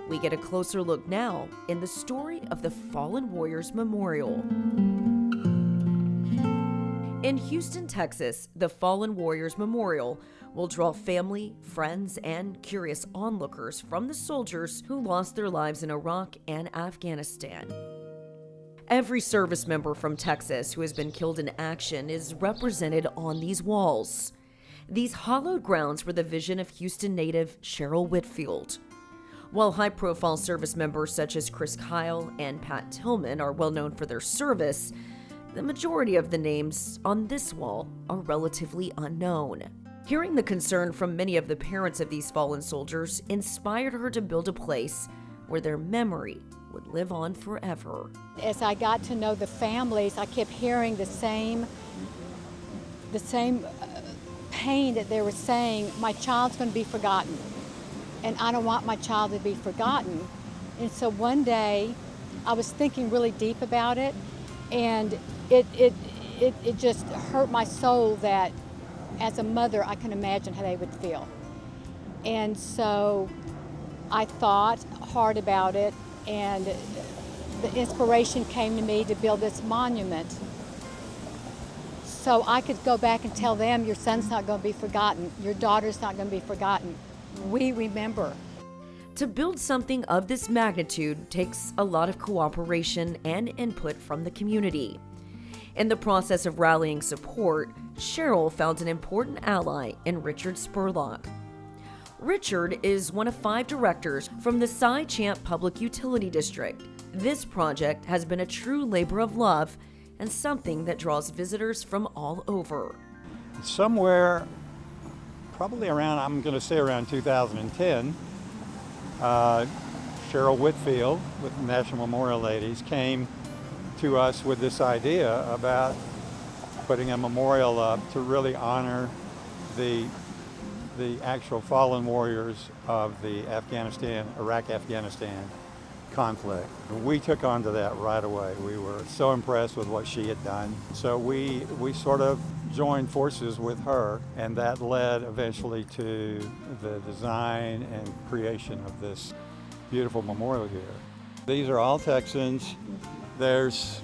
We get a closer look now in the story of the Fallen Warriors Memorial. In Houston, Texas, the Fallen Warriors Memorial will draw family, friends, and curious onlookers from the soldiers who lost their lives in Iraq and Afghanistan. Every service member from Texas who has been killed in action is represented on these walls. These hallowed grounds were the vision of Houston native Cheryl Whitfield. While high-profile service members such as Chris Kyle and Pat Tillman are well known for their service, the majority of the names on this wall are relatively unknown. Hearing the concern from many of the parents of these fallen soldiers inspired her to build a place where their memory would live on forever. As I got to know the families, I kept hearing the same pain that they were saying, my child's going to be forgotten, and I don't want my child to be forgotten. And so one day, I was thinking really deep about it, and it just hurt my soul that as a mother, I can imagine how they would feel. And so I thought hard about it, and the inspiration came to me to build this monument so I could go back and tell them, your son's not going to be forgotten, your daughter's not going to be forgotten. We remember. To build something of this magnitude takes a lot of cooperation and input from the community. In the process of rallying support, Cheryl found an important ally in Richard Spurlock. Richard is one of 5 directors from the Cy Champ Public Utility District. This project has been a true labor of love and something that draws visitors from all over. Somewhere, probably around, I'm going to say around 2010, Cheryl Whitfield with the National Memorial Ladies came to us with this idea about putting a memorial up to really honor the actual fallen warriors of the Iraq-Afghanistan conflict. We took on to that right away. We were so impressed with what she had done. So we sort of joined forces with her, and that led eventually to the design and creation of this beautiful memorial here. These are all Texans. There's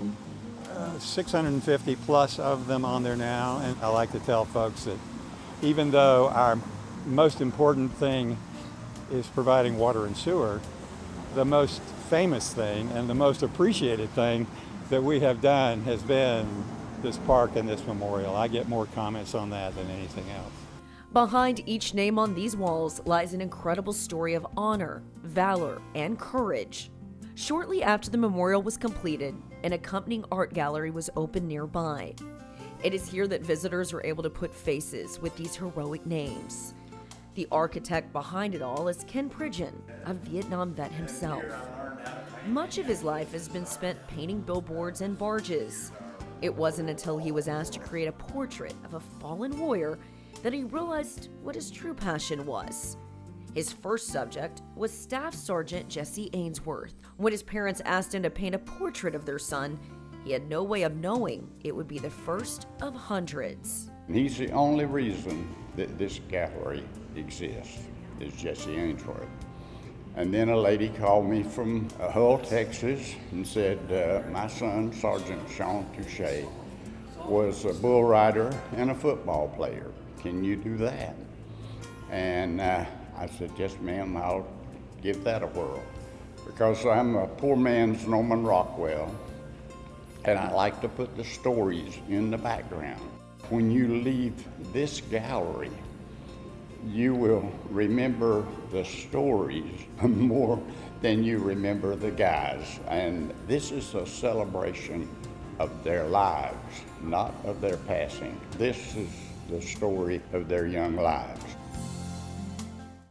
650 plus of them on there now, and I like to tell folks that even though our most important thing is providing water and sewer, the most famous thing and the most appreciated thing that we have done has been this park and this memorial. I get more comments on that than anything else. Behind each name on these walls lies an incredible story of honor, valor, and courage. Shortly after the memorial was completed, an accompanying art gallery was opened nearby. It is here that visitors are able to put faces with these heroic names. The architect behind it all is Ken Pridgeon, a Vietnam vet himself. Much of his life has been spent painting billboards and barges. It wasn't until he was asked to create a portrait of a fallen warrior that he realized what his true passion was. His first subject was Staff Sergeant Jesse Ainsworth. When his parents asked him to paint a portrait of their son, he had no way of knowing it would be the first of hundreds. He's the only reason that this gallery exists, is Jesse Ainsworth. And then a lady called me from Hull, Texas, and said, my son, Sergeant Sean Touche, was a bull rider and a football player. Can you do that? And I said, yes, ma'am, I'll give that a whirl. Because I'm a poor man's Norman Rockwell, and I like to put the stories in the background. When you leave this gallery, you will remember the stories more than you remember the guys. And this is a celebration of their lives, not of their passing. This is the story of their young lives.